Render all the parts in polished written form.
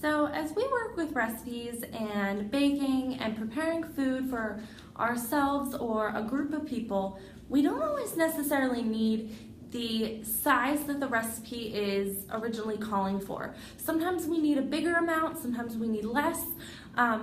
So as we work with recipes and baking and preparing food for ourselves or a group of people, we don't always necessarily need the size that the recipe is originally calling for. Sometimes we need a bigger amount, sometimes we need less.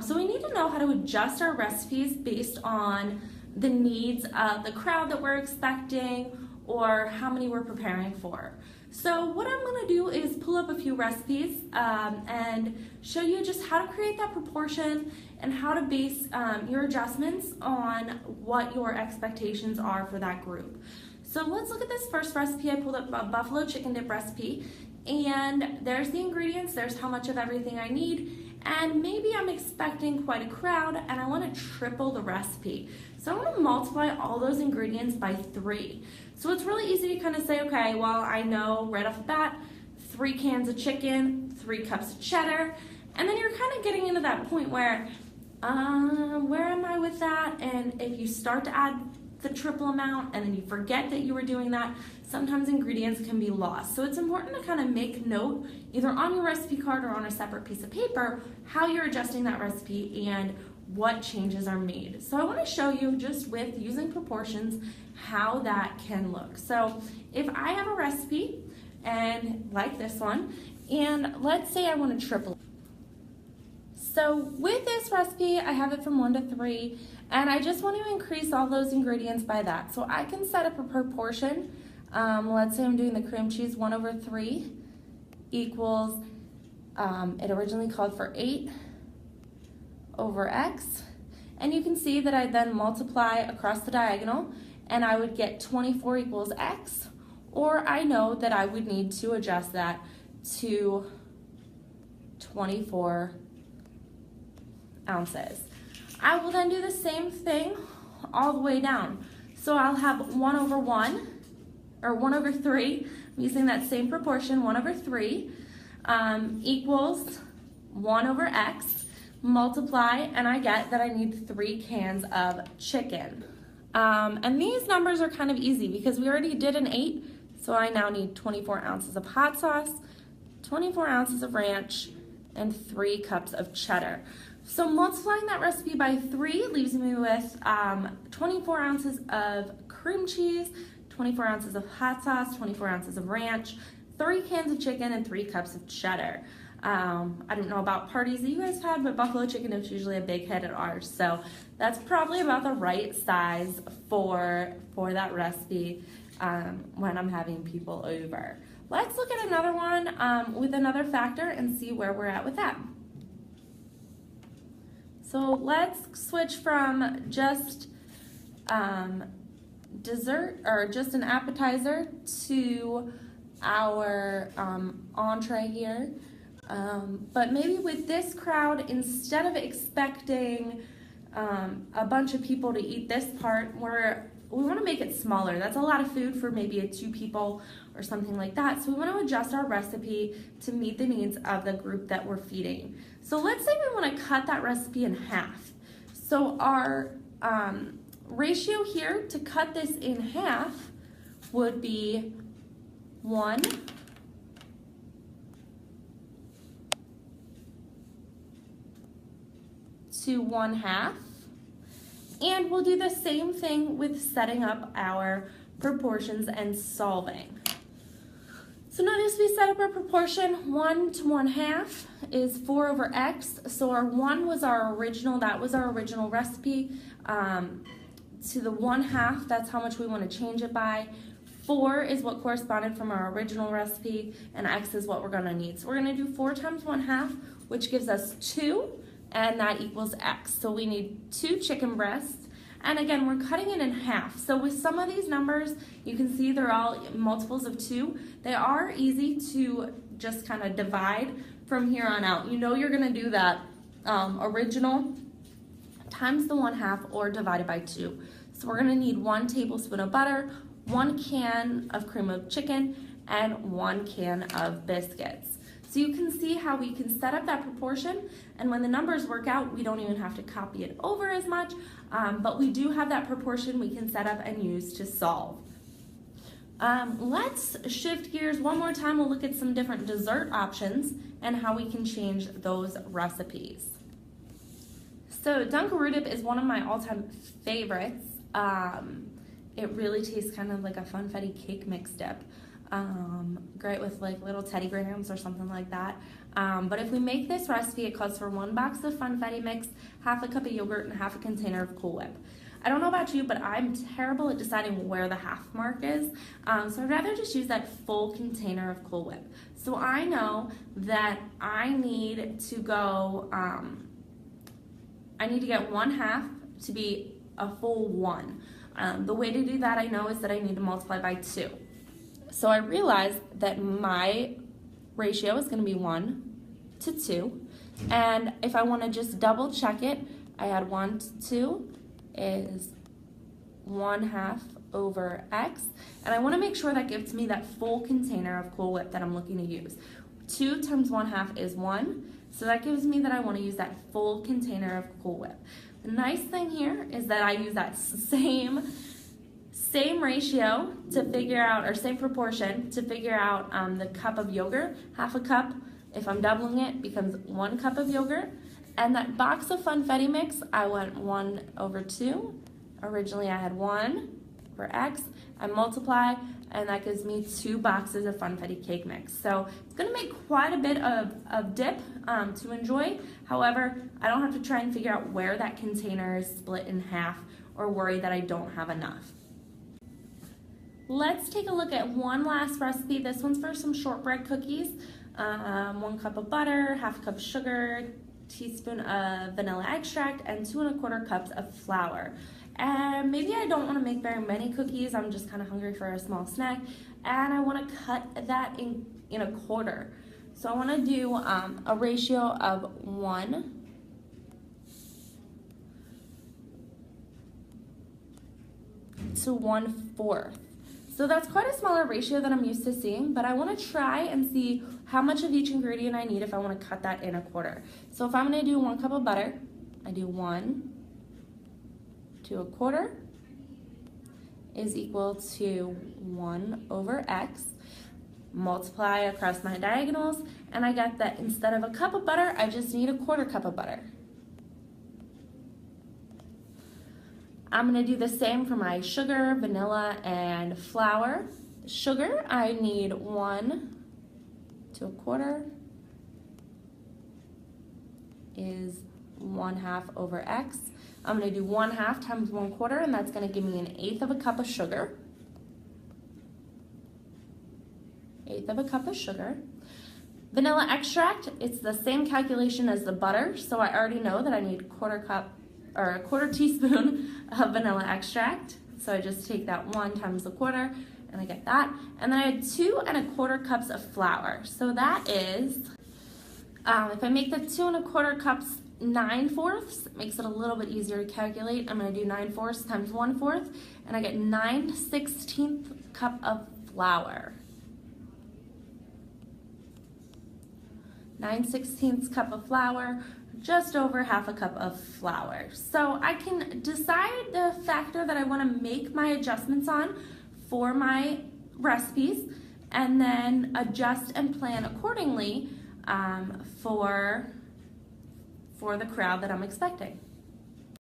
So we need to know how to adjust our recipes based on the needs of the crowd that we're expecting or how many we're preparing for. So what I'm going to do is pull up a few recipes and show you just how to create that proportion and how to base your adjustments on what your expectations are for that group. So let's look at this first recipe. I pulled up a buffalo chicken dip recipe, and there's the ingredients, there's how much of everything I need, and maybe I'm expecting quite a crowd and I want to triple the recipe. So I want to multiply all those ingredients by 3. So it's really easy to kind of say, okay, well, I know right off the bat, 3 cans of chicken, 3 cups of cheddar, and then you're kind of getting into that point where am I with that? And if you start to add the triple amount and then you forget that you were doing that, sometimes ingredients can be lost. So it's important to kind of make note, either on your recipe card or on a separate piece of paper, how you're adjusting that recipe and what changes are made. So I want to show you, just with using proportions, how that can look. So if I have a recipe, and like this one, and let's say I want to triple it. So with this recipe, I have it from 1 to 3, and I just want to increase all those ingredients by that. So I can set up a proportion. Let's say I'm doing the cream cheese 1/3 equals, it originally called for 8 over x. And you can see that I then multiply across the diagonal, and I would get 24 equals x, or I know that I would need to adjust that to 24 ounces. I will then do the same thing all the way down. So I'll have 1/1, or 1/3, I'm using that same proportion, 1/3, equals 1/x, multiply, and I get that I need 3 cans of chicken. And these numbers are kind of easy because we already did an 8, so I now need 24 ounces of hot sauce, 24 ounces of ranch, and 3 cups of cheddar. So multiplying that recipe by 3 leaves me with 24 ounces of cream cheese, 24 ounces of hot sauce, 24 ounces of ranch, 3 cans of chicken, and 3 cups of cheddar. I don't know about parties that you guys had, but buffalo chicken is usually a big hit at ours. So that's probably about the right size for that recipe when I'm having people over. Let's look at another one with another factor and see where we're at with that. So let's switch from just dessert or just an appetizer to our entree here. But maybe with this crowd, instead of expecting a bunch of people to eat this part, we want to make it smaller. That's a lot of food for maybe 2 people or something like that. So we want to adjust our recipe to meet the needs of the group that we're feeding. So let's say we want to cut that recipe in half. So our ratio here to cut this in half would be 1 to 1/2. And we'll do the same thing with setting up our proportions and solving. So notice we set up our proportion. 1 to 1/2 is 4/x. So our 1 was our original, that was our original recipe. To the 1/2, that's how much we want to change it by. 4 is what corresponded from our original recipe, and x is what we're going to need. So we're going to do 4 times 1/2, which gives us 2. And that equals x. So we need 2 chicken breasts. And again, we're cutting it in half. So with some of these numbers, you can see they're all multiples of 2. They are easy to just kind of divide from here on out. You know you're going to do that original times the 1/2 or divided by 2. So we're going to need 1 tablespoon of butter, 1 can of cream of chicken, and 1 can of biscuits. So you can see how we can set up that proportion, and when the numbers work out, we don't even have to copy it over as much, but we do have that proportion we can set up and use to solve. Let's shift gears one more time. We'll look at some different dessert options and how we can change those recipes. So Dunkaroo dip is one of my all-time favorites. It really tastes kind of like a funfetti cake mix dip. Great with like little Teddy Grahams or something like that. But if we make this recipe, it calls for 1 box of funfetti mix, half a cup of yogurt, and half a container of Cool Whip. I don't know about you, but I'm terrible at deciding where the half mark is. So I'd rather just use that full container of Cool Whip. So I know that I need to go, I need to get 1/2 to be a full 1. The way to do that I know is that I need to multiply by 2. So I realized that my ratio is going to be 1 to 2. And if I want to just double check it, I add 1 to 2 is 1/2 over x. And I want to make sure that gives me that full container of Cool Whip that I'm looking to use. 2 times 1/2 is 1. So that gives me that I want to use that full container of Cool Whip. The nice thing here is that I use that same ratio to figure out, or same proportion to figure out the cup of yogurt. Half a cup, if I'm doubling it, becomes 1 cup of yogurt. And that box of funfetti mix, I went 1 over 2. Originally I had 1 over x. I multiply, and that gives me 2 boxes of funfetti cake mix. So it's going to make quite a bit of dip to enjoy. However, I don't have to try and figure out where that container is split in half or worry that I don't have enough. Let's take a look at one last recipe. This one's for some shortbread cookies. 1 cup of butter, half a cup of sugar, teaspoon of vanilla extract, and 2 1/4 cups of flour. And maybe I don't want to make very many cookies. I'm just kind of hungry for a small snack, and I want to cut that in a quarter. So I want to do a ratio of 1 to 1/4. So that's quite a smaller ratio than I'm used to seeing, but I want to try and see how much of each ingredient I need if I want to cut that in a quarter. So if I'm going to do 1 cup of butter, I do 1 to 1/4 is equal to 1 over x. Multiply across my diagonals, and I get that instead of a cup of butter, I just need 1/4 cup of butter. I'm going to do the same for my sugar, vanilla, and flour. Sugar, I need 1 to 1/4 is 1/2 over x. I'm going to do 1/2 times 1/4, and that's going to give me 1/8 of a cup of sugar. 1/8 of a cup of sugar. Vanilla extract, it's the same calculation as the butter, so I already know that I need 1/4 cup or 1/4 teaspoon of vanilla extract. So I just take that 1 times 1/4, and I get that. And then I had 2 1/4 cups of flour. So that is, if I make the 2 1/4 cups 9/4, it makes it a little bit easier to calculate. I'm going to do 9/4 times 1/4, and I get 9/16 cup of flour. 9/16 cup of flour, just over half a cup of flour. So I can decide the factor that I want to make my adjustments on for my recipes, and then adjust and plan accordingly for the crowd that I'm expecting.